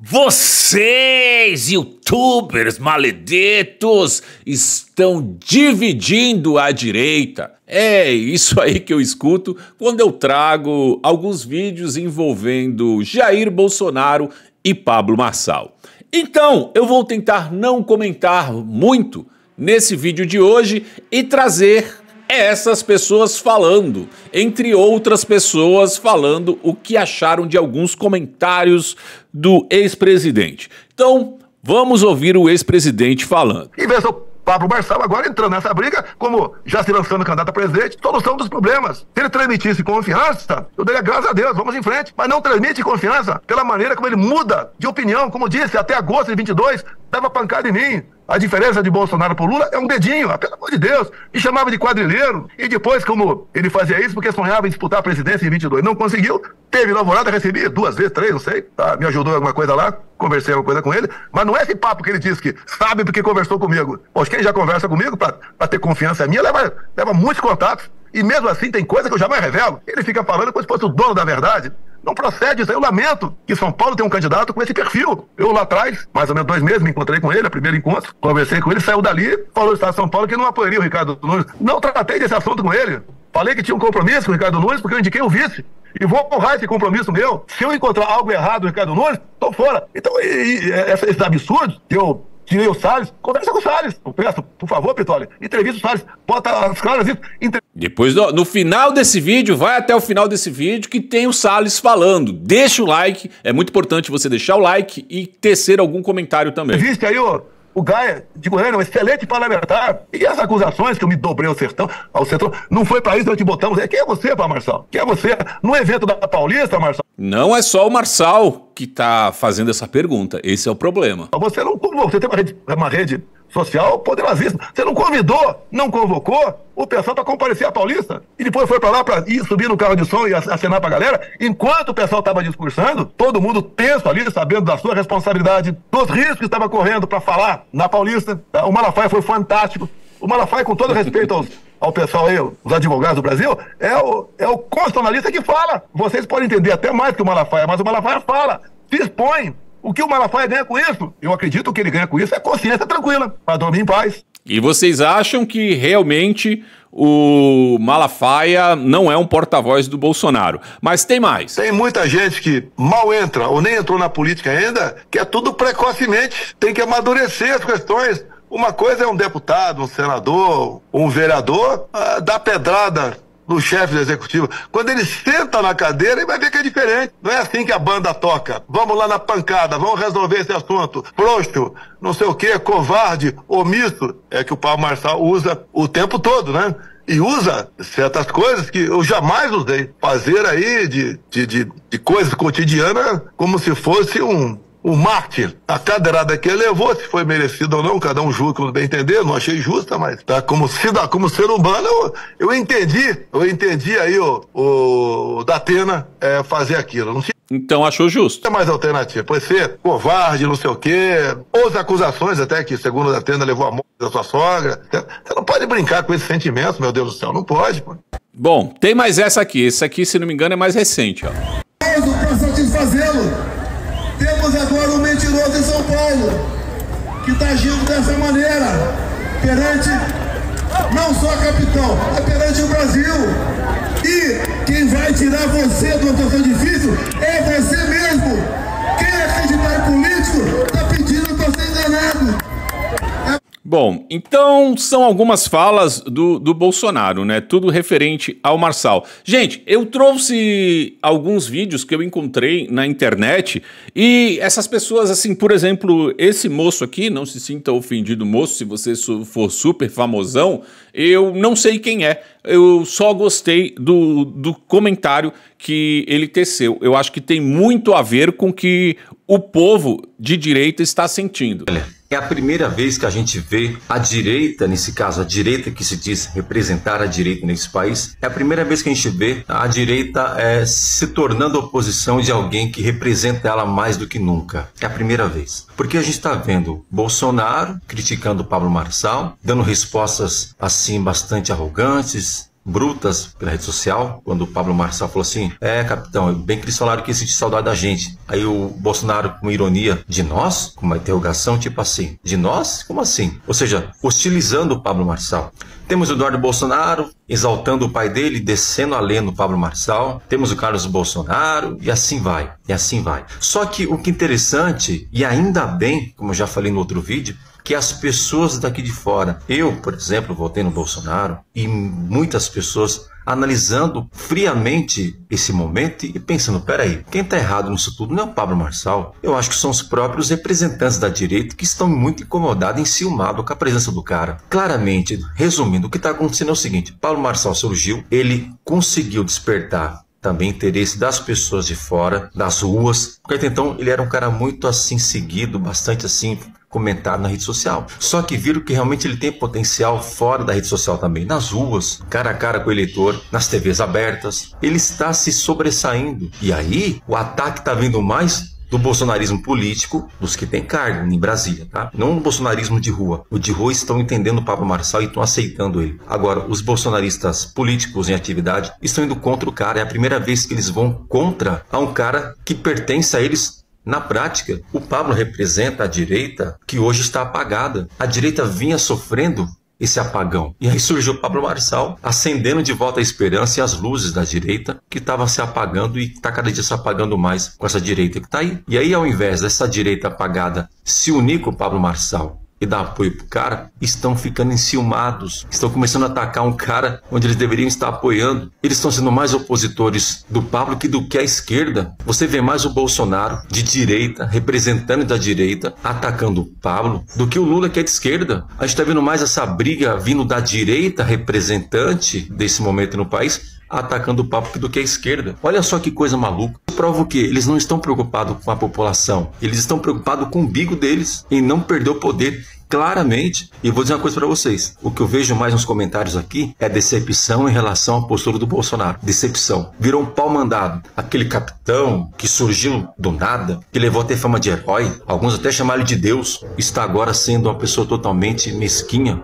Vocês, youtubers maledetos, estão dividindo a direita. É isso aí que eu escuto quando eu trago alguns vídeos envolvendo Jair Bolsonaro e Pablo Marçal. Então, eu vou tentar não comentar muito nesse vídeo de hoje e trazer essas pessoas falando, entre outras pessoas falando o que acharam de alguns comentários do ex-presidente. Então, vamos ouvir o ex-presidente falando. E veja o Pablo Marçal agora entrando nessa briga, como já se lançando candidato a presidente, solução dos problemas. Se ele transmitisse confiança, eu daria graças a Deus, vamos em frente. Mas não transmite confiança pela maneira como ele muda de opinião, como disse, até agosto de 22, dava pancada em mim. A diferença de Bolsonaro por Lula é um dedinho, pelo amor de Deus. Me chamava de quadrilheiro. E depois, como ele fazia isso, porque sonhava em disputar a presidência em 22, não conseguiu. Teve na Alvorada, recebi 2 vezes, 3, não sei. Tá? Me ajudou em alguma coisa lá, conversei alguma coisa com ele. Mas não é esse papo que ele disse que sabe porque conversou comigo. Poxa, quem já conversa comigo pra ter confiança minha, leva muitos contatos. E mesmo assim tem coisa que eu jamais revelo. Ele fica falando como se fosse o dono da verdade. Não procede isso aí. Eu lamento que São Paulo tem um candidato com esse perfil. Eu lá atrás, mais ou menos 2 meses, me encontrei com ele, a primeiro encontro, conversei com ele, saiu dali, falou do Estado de São Paulo que não apoiaria o Ricardo Nunes. Não tratei desse assunto com ele. Falei que tinha um compromisso com o Ricardo Nunes porque eu indiquei o vice. E vou honrar esse compromisso meu. Se eu encontrar algo errado no Ricardo Nunes, tô fora. Então, esses absurdos que eu tirei o Salles, conversa com o Salles. Eu peço, por favor, Pitoli, entrevista o Salles, bota as claras e... Depois, no final desse vídeo, vai até o final desse vídeo que tem o Salles falando. Deixa o like, é muito importante você deixar o like e tecer algum comentário também. Viste aí o Gaia de Goiânia, um excelente parlamentar. E as acusações que eu me dobrei ao sertão, não foi pra isso que nós te botamos. Quem é você, Pá, Marçal? Quem é você? No evento da Paulista, Marçal? Não é só o Marçal que tá fazendo essa pergunta, esse é o problema. Você tem uma rede social poderosíssima. Você não convidou, não convocou o pessoal para comparecer à Paulista e depois foi para lá para ir subir no carro de som e acenar para a galera. Enquanto o pessoal estava discursando, todo mundo tenso ali, sabendo da sua responsabilidade, dos riscos que estava correndo para falar na Paulista. O Malafaia foi fantástico. O Malafaia, com todo respeito ao pessoal aí, os advogados do Brasil, é o constitucionalista que fala. Vocês podem entender até mais que o Malafaia, mas o Malafaia fala, se expõe. O que o Malafaia ganha com isso? Eu acredito que ele ganha com isso é consciência tranquila, para dormir em paz. E vocês acham que realmente o Malafaia não é um porta-voz do Bolsonaro? Mas tem mais. Tem muita gente que mal entra ou nem entrou na política ainda, que é tudo precocemente. Tem que amadurecer as questões. Uma coisa é um deputado, um senador, um vereador, dar pedrada no chefe do executivo. Quando ele senta na cadeira, ele vai ver que é diferente. Não é assim que a banda toca. Vamos lá na pancada, vamos resolver esse assunto. Frouxo, não sei o quê, covarde, omisso. É que o Pablo Marçal usa o tempo todo, né? E usa certas coisas que eu jamais usei. Fazer aí de coisas cotidianas como se fosse um mártir. A cadeirada que ele levou, se foi merecido ou não, cada um julga como bem entender, não achei justa, mas tá, como ser humano, eu entendi aí o Datena fazer aquilo. Não tinha então achou justo. mais alternativa. Pode ser covarde, não sei o quê, ou as acusações até que, segundo o Datena, levou a morte da sua sogra. Você não pode brincar com esses sentimentos, meu Deus do céu, não pode, pô. Bom, tem mais essa aqui. Esse aqui, se não me engano, é mais recente, ó. Para satisfazê-lo, temos agora um mentiroso em São Paulo que está agindo dessa maneira perante não só a capital, mas perante o Brasil. E quem vai tirar você de uma situação difícil é você mesmo. Quem acreditar em político está pedindo para ser enganado. Bom, então são algumas falas do Bolsonaro, né? Tudo referente ao Marçal. Gente, eu trouxe alguns vídeos que eu encontrei na internet e essas pessoas, assim, por exemplo, esse moço aqui, não se sinta ofendido, moço, se você for super famosão, eu não sei quem é. Eu só gostei do comentário que ele teceu. Eu acho que tem muito a ver com o que o povo de direita está sentindo. É a primeira vez que a gente vê a direita, nesse caso a direita que se diz representar a direita nesse país, é a primeira vez que a gente vê a direita se tornando oposição de alguém que representa ela mais do que nunca. É a primeira vez. Porque a gente está vendo Bolsonaro criticando Pablo Marçal, dando respostas assim bastante arrogantes, brutas pela rede social, quando o Pablo Marçal falou assim: capitão, bem que eles falaram que ia sentir saudade da gente. Aí o Bolsonaro, com ironia, de nós? Com uma interrogação, tipo assim, de nós? Como assim? Ou seja, hostilizando o Pablo Marçal. Temos o Eduardo Bolsonaro exaltando o pai dele, descendo a lenha no Pablo Marçal. Temos o Carlos Bolsonaro e assim vai, e assim vai. Só que o que é interessante, e ainda bem, como eu já falei no outro vídeo, que as pessoas daqui de fora, eu, por exemplo, votei no Bolsonaro, e muitas pessoas analisando friamente esse momento e pensando, peraí, quem está errado nisso tudo não é o Pablo Marçal. Eu acho que são os próprios representantes da direita que estão muito incomodados, enciumados com a presença do cara. Claramente, resumindo, o que está acontecendo é o seguinte: Pablo Marçal surgiu, ele conseguiu despertar também interesse das pessoas de fora, das ruas, porque até então ele era um cara muito assim seguido, bastante assim comentado na rede social. Só que viram que realmente ele tem potencial fora da rede social também, nas ruas, cara a cara com o eleitor, nas TVs abertas. Ele está se sobressaindo. E aí, o ataque está vindo mais do bolsonarismo político, dos que tem cargo em Brasília, tá? Não o bolsonarismo de rua. O de rua estão entendendo o Pablo Marçal e estão aceitando ele. Agora, os bolsonaristas políticos em atividade estão indo contra o cara. É a primeira vez que eles vão contra a um cara que pertence a eles. Na prática, o Pablo representa a direita que hoje está apagada. A direita vinha sofrendo esse apagão. E aí surgiu o Pablo Marçal acendendo de volta a esperança e as luzes da direita que estavam se apagando e está cada dia se apagando mais com essa direita que está aí. E aí, ao invés dessa direita apagada se unir com o Pablo Marçal e dar apoio pro cara, estão ficando enciumados, estão começando a atacar um cara onde eles deveriam estar apoiando. Eles estão sendo mais opositores do Pablo do que a esquerda. Você vê mais o Bolsonaro de direita, representante da direita, atacando o Pablo, do que o Lula, que é de esquerda. A gente está vendo mais essa briga vindo da direita, representante desse momento no país, atacando o Pablo do que a esquerda. Olha só que coisa maluca. Prova o quê? Eles não estão preocupados com a população. Eles estão preocupados com o umbigo deles, em não perder o poder. Claramente. E eu vou dizer uma coisa para vocês. O que eu vejo mais nos comentários aqui é decepção em relação à postura do Bolsonaro. Decepção. Virou um pau mandado. Aquele capitão que surgiu do nada, que levou a ter fama de herói, alguns até chamaram ele de Deus, está agora sendo uma pessoa totalmente mesquinha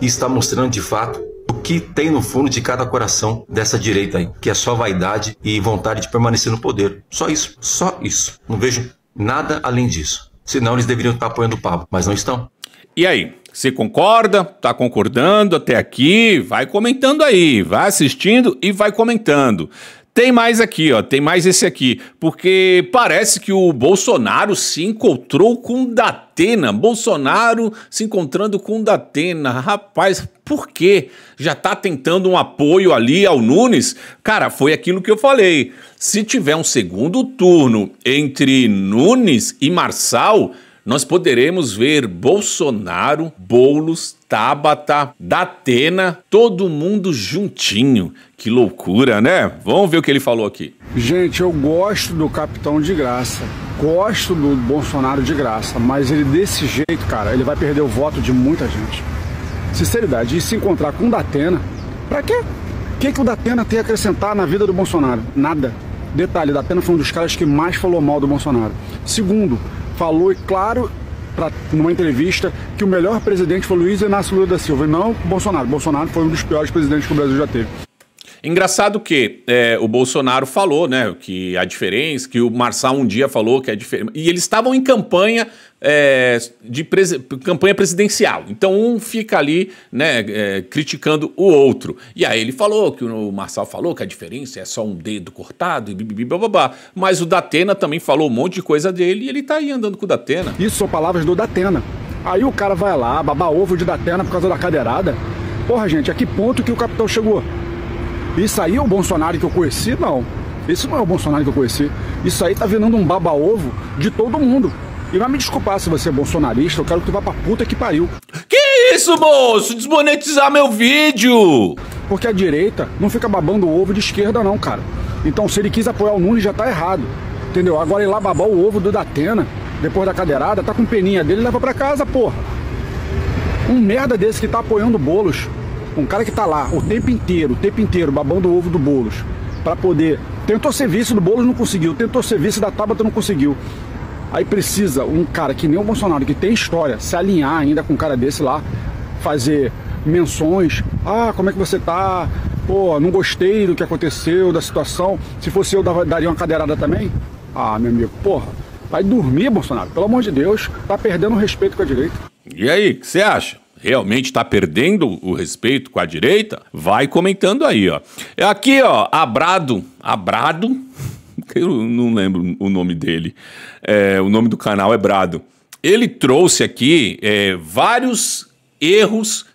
e está mostrando de fato o que tem no fundo de cada coração dessa direita aí, que é só vaidade e vontade de permanecer no poder. Só isso, só isso. Não vejo nada além disso. Senão eles deveriam estar apoiando o Pablo, mas não estão. E aí, você concorda? Tá concordando até aqui? Vai comentando aí, vai assistindo e vai comentando. Tem mais aqui, ó, tem mais esse aqui, porque parece que o Bolsonaro se encontrou com Datena. Bolsonaro se encontrando com Datena. Rapaz, por quê? Já tá tentando um apoio ali ao Nunes? Cara, foi aquilo que eu falei. Se tiver um segundo turno entre Nunes e Marçal, nós poderemos ver Bolsonaro, Boulos, Tabata, Datena, todo mundo juntinho. Que loucura, né? Vamos ver o que ele falou aqui. Gente, eu gosto do capitão de graça, gosto do Bolsonaro de graça, mas ele desse jeito, cara, ele vai perder o voto de muita gente. Sinceridade, e se encontrar com o Datena, pra quê? O que o Datena tem a acrescentar na vida do Bolsonaro? Nada. Detalhe, o Datena foi um dos caras que mais falou mal do Bolsonaro. Segundo, falou, e claro, numa entrevista, que o melhor presidente foi Luiz Inácio Lula da Silva, e não Bolsonaro. Bolsonaro foi um dos piores presidentes que o Brasil já teve. Engraçado que o Bolsonaro falou, né, que a diferença, que o Marçal um dia falou que a diferença, e eles estavam em campanha campanha presidencial, então um fica ali, né, criticando o outro, e aí ele falou que o Marçal falou que a diferença é só um dedo cortado e bababá, mas o Datena também falou um monte de coisa dele e ele tá aí andando com o Datena. Isso são palavras do Datena. Aí o cara vai lá, babar ovo de Datena por causa da cadeirada. Porra, gente, a que ponto que o capitão chegou? Isso aí é o Bolsonaro que eu conheci? Não. Esse não é o Bolsonaro que eu conheci. Isso aí tá virando um baba-ovo de todo mundo. E vai me desculpar se você é bolsonarista, eu quero que tu vá pra puta que pariu. Que isso, moço? Desmonetizar meu vídeo! Porque a direita não fica babando o ovo de esquerda não, cara. Então se ele quis apoiar o Nunes já tá errado. Entendeu? Agora ir lá babar o ovo do Datena, depois da cadeirada, tá com peninha dele e leva pra casa, porra. Um merda desse que tá apoiando o Boulos. Um cara que tá lá o tempo inteiro, babando o ovo do Boulos, pra poder... Tentou ser vice do Boulos, não conseguiu. Tentou ser vice da Tabata, não conseguiu. Aí precisa um cara que nem o Bolsonaro, que tem história, se alinhar ainda com um cara desse lá, fazer menções. Ah, como é que você tá? pô, não gostei do que aconteceu, da situação, se fosse eu daria uma cadeirada também? Ah, meu amigo, porra, vai dormir, Bolsonaro, pelo amor de Deus, tá perdendo o respeito com a direita. E aí, o que você acha? Realmente está perdendo o respeito com a direita? Vai comentando aí, ó. Aqui, ó, Abrado, eu não lembro o nome dele, o nome do canal é Brado. Ele trouxe aqui vários erros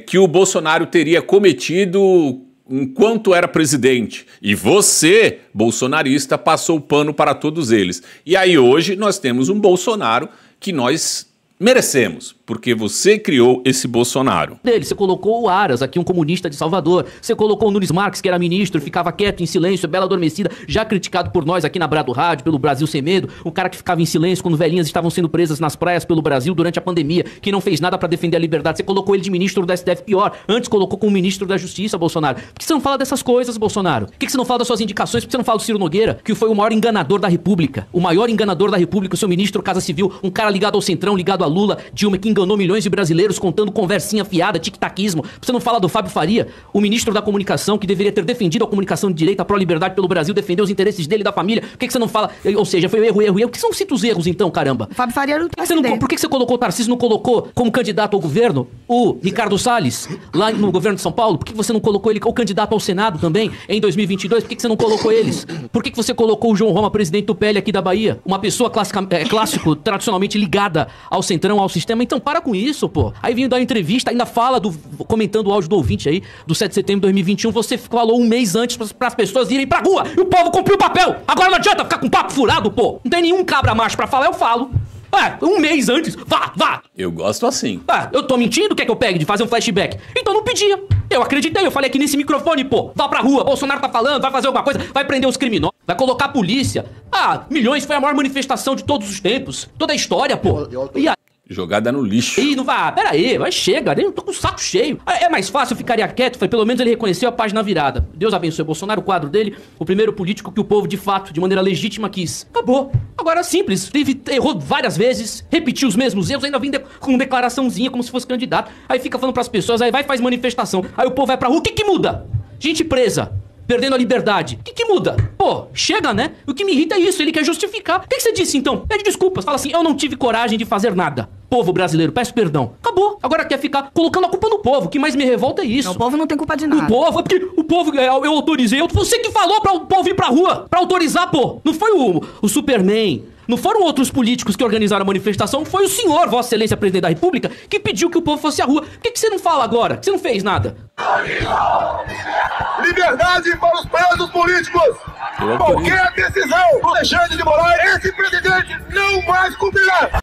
que o Bolsonaro teria cometido enquanto era presidente. E você, bolsonarista, passou o pano para todos eles. E aí hoje nós temos um Bolsonaro que nós merecemos, porque você criou esse Bolsonaro. Você colocou o Aras, aqui um comunista de Salvador. Você colocou o Nunes Marques, que era ministro, ficava quieto, em silêncio, bela adormecida, já criticado por nós aqui na Brado Rádio, pelo Brasil Sem Medo. O cara que ficava em silêncio quando velhinhas estavam sendo presas nas praias pelo Brasil durante a pandemia, que não fez nada pra defender a liberdade. Você colocou ele de ministro do STF, pior. Antes colocou como ministro da Justiça, Bolsonaro. Por que você não fala dessas coisas, Bolsonaro? Por que você não fala das suas indicações? Por que você não fala do Ciro Nogueira, que foi o maior enganador da República? O maior enganador da República, o seu ministro Casa Civil, um cara ligado ao Centrão, ligado a Lula, Dilma, que enganou milhões de brasileiros contando conversinha fiada, tic-taquismo. Você não fala do Fábio Faria, o ministro da comunicação, que deveria ter defendido a comunicação de direita, a pró-liberdade pelo Brasil, defender os interesses dele e da família. Por que você não fala? Ou seja, foi erro. Por que você não cita os erros então, caramba? O Fábio Faria não Por que você colocou o Tarcísio, não colocou como candidato ao governo o Ricardo Salles, lá no governo de São Paulo? Por que você não colocou ele como candidato ao Senado também, em 2022? Por que você não colocou eles? Por que você colocou o João Roma, presidente do PL aqui da Bahia? Uma pessoa clássico, tradicionalmente ligada ao Centrão, ao sistema. Então para com isso, pô. Aí vindo dar entrevista, ainda fala comentando o áudio do ouvinte aí, do 7 de setembro de 2021, você falou um mês antes pras pessoas irem pra rua, e o povo cumpriu o papel. Agora não adianta ficar com papo furado, pô. Não tem nenhum cabra macho pra falar, eu falo. Um mês antes, vá. Eu gosto assim. Eu tô mentindo, quer que eu pegue de fazer um flashback? Então não pedia. Eu acreditei, eu falei aqui nesse microfone, pô. Vá pra rua, Bolsonaro tá falando, vai fazer alguma coisa, vai prender os criminosos, vai colocar a polícia. Milhões foi a maior manifestação de todos os tempos, toda a história, pô. E aí? Jogada no lixo. Ih, não vai. Pera aí, mas chega, eu tô com o saco cheio. É mais fácil, eu ficaria quieto, pelo menos ele reconheceu a página virada. Deus abençoe Bolsonaro, o quadro dele, o primeiro político que o povo de fato, de maneira legítima, quis. Acabou. Agora simples, errou várias vezes, repetiu os mesmos erros, ainda vem com declaraçãozinha como se fosse candidato. Aí fica falando pras pessoas, aí vai e faz manifestação. Aí o povo vai pra rua, o que muda? Gente presa, perdendo a liberdade. O que muda? Pô, chega, né? O que me irrita é isso, ele quer justificar. O que você disse, então? Pede desculpas, fala assim, eu não tive coragem de fazer nada. Povo brasileiro, peço perdão. Acabou. Agora quer ficar colocando a culpa no povo. O que mais me revolta é isso. Não, o povo não tem culpa de nada. O povo, é porque o povo, eu autorizei. Você que falou pra o povo ir pra rua, pra autorizar, pô. Não foi o Superman. Não foram outros políticos que organizaram a manifestação, foi o senhor, Vossa Excelência Presidente da República, que pediu que o povo fosse à rua. Por que você não fala agora? Que você não fez nada? Liberdade para os presos políticos! Qualquer decisão do Alexandre de Moraes, esse presidente não mais cumprirá!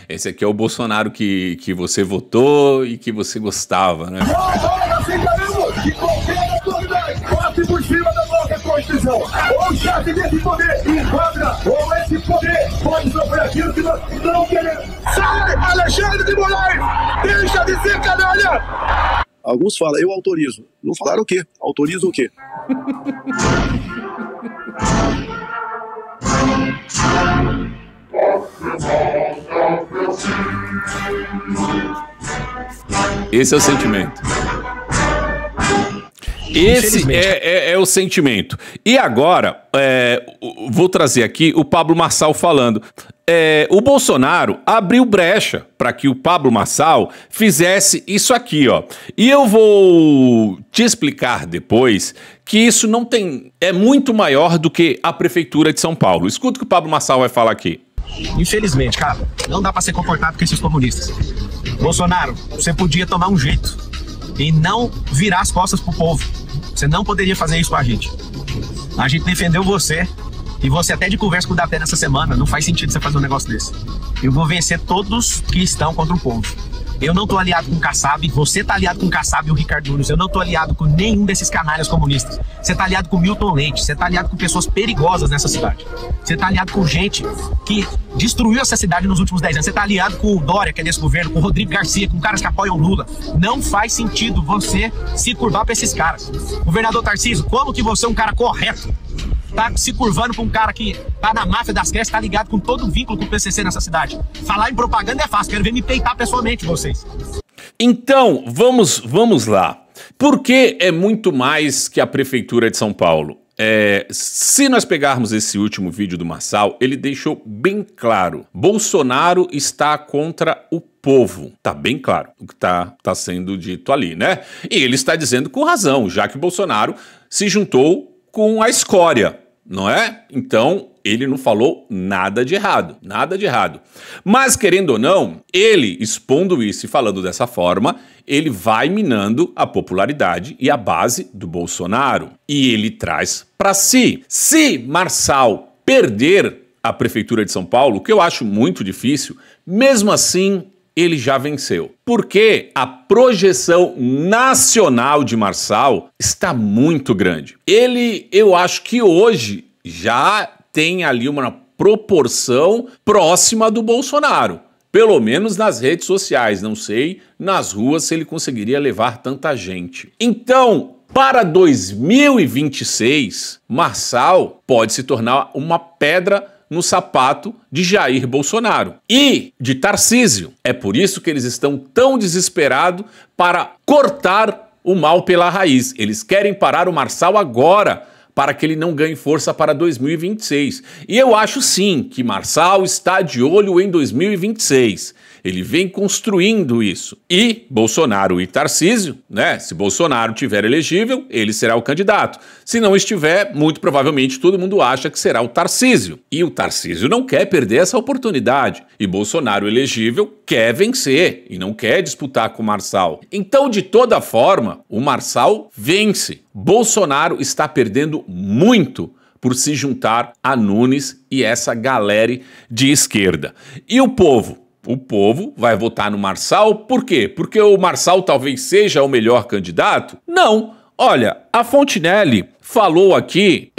Esse aqui é o Bolsonaro que você votou e que você gostava, né? Nós aceitaremos que qualquer autoridade passe por cima da nossa Constituição. Ou o chefe desse poder enquadra, ou esse poder pode sofrer aquilo que nós não queremos. Sai, Alexandre de Moraes! Deixa de ser canalha! Alguns falam, eu autorizo. Não falaram o quê? Autorizo o quê? Esse é o sentimento. Esse é o sentimento. E agora, vou trazer aqui o Pablo Marçal falando. O Bolsonaro abriu brecha para que o Pablo Marçal fizesse isso aqui, ó. E eu vou te explicar depois que isso não tem... É muito maior do que a Prefeitura de São Paulo. Escuta o que o Pablo Marçal vai falar aqui. Infelizmente, cara, não dá pra ser comportado com esses comunistas. Bolsonaro, você podia tomar um jeito e não virar as costas pro povo. Você não poderia fazer isso com a gente. A gente defendeu você e você até de conversa com o Datena essa semana. Não faz sentido você fazer um negócio desse. Eu vou vencer todos que estão contra o povo. Eu não tô aliado com o Kassab, você tá aliado com o Kassab e o Ricardo Nunes. Eu não tô aliado com nenhum desses canalhas comunistas. Você tá aliado com o Milton Leite, você tá aliado com pessoas perigosas nessa cidade. Você tá aliado com gente que destruiu essa cidade nos últimos 10 anos. Você tá aliado com o Dória, que é desse governo, com o Rodrigo Garcia, com caras que apoiam o Lula. Não faz sentido você se curvar pra esses caras. Governador Tarcísio, como que você é um cara correto? Tá se curvando com um cara que tá na máfia das creches, tá ligado com todo o vínculo com o PCC nessa cidade. Falar em propaganda é fácil, quero ver me peitar pessoalmente vocês. Então, vamos lá. Porque é muito mais que a Prefeitura de São Paulo. Se nós pegarmos esse último vídeo do Marçal, ele deixou bem claro: Bolsonaro está contra o povo. Tá bem claro o que tá sendo dito ali, né? E ele está dizendo com razão, já que Bolsonaro se juntou com a escória, não é? Então, ele não falou nada de errado, nada de errado. Mas, querendo ou não, ele expondo isso e falando dessa forma, ele vai minando a popularidade e a base do Bolsonaro. E ele traz para si. Se Marçal perder a Prefeitura de São Paulo, o que eu acho muito difícil, mesmo assim, ele já venceu. Porque a projeção nacional de Marçal está muito grande. Eu acho que hoje já tem ali uma proporção próxima do Bolsonaro. Pelo menos nas redes sociais. Não sei nas ruas se ele conseguiria levar tanta gente. Então, para 2026, Marçal pode se tornar uma pedra no sapato de Jair Bolsonaro e de Tarcísio. É por isso que eles estão tão desesperados para cortar o mal pela raiz. Eles querem parar o Marçal agora, para que ele não ganhe força para 2026. E eu acho sim que Marçal está de olho em 2026. Ele vem construindo isso. E Bolsonaro e Tarcísio, né? Se Bolsonaro tiver elegível, ele será o candidato. Se não estiver, muito provavelmente todo mundo acha que será o Tarcísio. E o Tarcísio não quer perder essa oportunidade. E Bolsonaro elegível quer vencer e não quer disputar com o Marçal. Então, de toda forma, o Marçal vence. Bolsonaro está perdendo muito por se juntar a Nunes e essa galera de esquerda. E o povo? O povo vai votar no Marçal, por quê? Porque o Marçal talvez seja o melhor candidato? Não. Olha, a Fontinelli falou aqui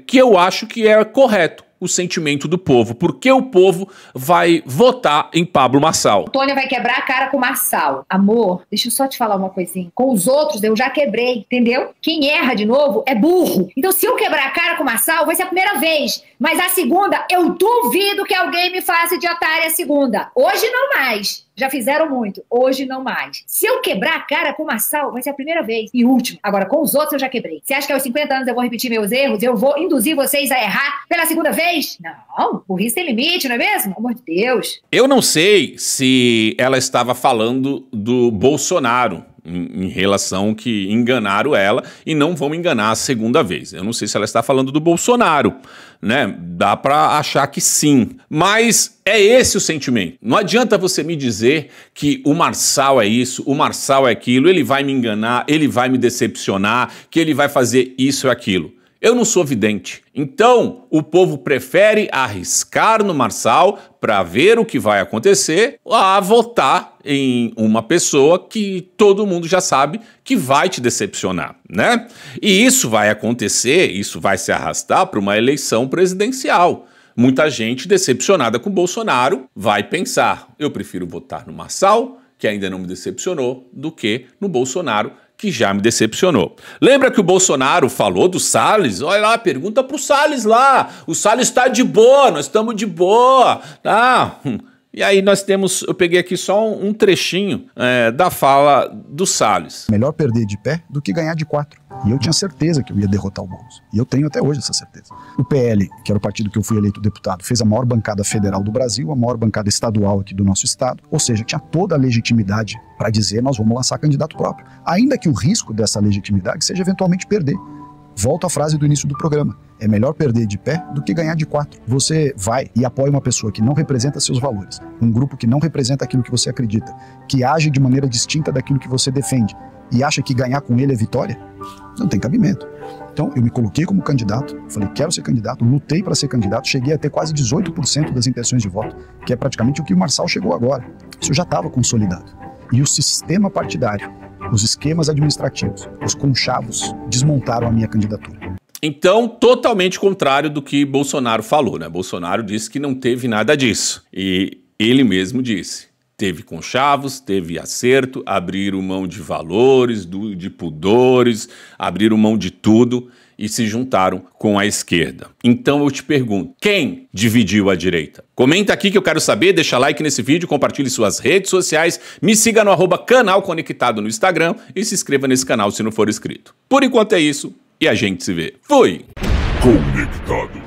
que eu acho que é correto o sentimento do povo, porque o povo vai votar em Pablo Marçal. Antônia vai quebrar a cara com o Marçal. Amor, deixa eu só te falar uma coisinha. Com os outros eu já quebrei, entendeu? Quem erra de novo é burro. Então se eu quebrar a cara com o Marçal, vai ser a primeira vez. Mas a segunda, eu duvido que alguém me faça de otária a segunda. Hoje não mais. Já fizeram muito, hoje não mais. Se eu quebrar a cara com o Marçal, vai ser a primeira vez e última. Agora, com os outros eu já quebrei. Você acha que aos 50 anos eu vou repetir meus erros? Eu vou induzir vocês a errar pela segunda vez? Não, burrice tem limite, não é mesmo? Pelo amor de Deus. Eu não sei se ela estava falando do Bolsonaro, em relação que enganaram ela e não vão enganar a segunda vez. Eu não sei se ela está falando do Bolsonaro, né? Dá para achar que sim. Mas é esse o sentimento. Não adianta você me dizer que o Marçal é isso, o Marçal é aquilo, ele vai me enganar, ele vai me decepcionar, que ele vai fazer isso e aquilo. Eu não sou vidente. Então, o povo prefere arriscar no Marçal para ver o que vai acontecer a votar em uma pessoa que todo mundo já sabe que vai te decepcionar, né? E isso vai acontecer, isso vai se arrastar para uma eleição presidencial. Muita gente decepcionada com Bolsonaro vai pensar: eu prefiro votar no Marçal, que ainda não me decepcionou, do que no Bolsonaro, que já me decepcionou. Lembra que o Bolsonaro falou do Salles? Olha lá, pergunta pro Salles lá. O Salles tá de boa, nós estamos de boa. Tá? E aí nós temos, eu peguei aqui só um trechinho da fala do Salles. Melhor perder de pé do que ganhar de 4. E eu tinha certeza que eu ia derrotar o Boulos. E eu tenho até hoje essa certeza. O PL, que era o partido que eu fui eleito deputado, fez a maior bancada federal do Brasil, a maior bancada estadual aqui do nosso estado. Ou seja, tinha toda a legitimidade para dizer: nós vamos lançar candidato próprio. Ainda que o risco dessa legitimidade seja eventualmente perder. Volto à frase do início do programa. É melhor perder de pé do que ganhar de 4. Você vai e apoia uma pessoa que não representa seus valores, um grupo que não representa aquilo que você acredita, que age de maneira distinta daquilo que você defende e acha que ganhar com ele é vitória? Não tem cabimento. Então, eu me coloquei como candidato, falei: quero ser candidato, lutei para ser candidato, cheguei a ter quase 18% das intenções de voto, que é praticamente o que o Marçal chegou agora. Isso já estava consolidado. E o sistema partidário, os esquemas administrativos, os conchavos desmontaram a minha candidatura. Então, totalmente contrário do que Bolsonaro falou, né? Bolsonaro disse que não teve nada disso. E ele mesmo disse: teve conchavos, teve acerto, abriram mão de valores, de pudores, abriram mão de tudo. e se juntaram com a esquerda. Então eu te pergunto, quem dividiu a direita? Comenta aqui que eu quero saber, deixa like nesse vídeo, compartilhe suas redes sociais, me siga no @canal conectado no Instagram e se inscreva nesse canal se não for inscrito. Por enquanto é isso e a gente se vê. Fui! Conectados.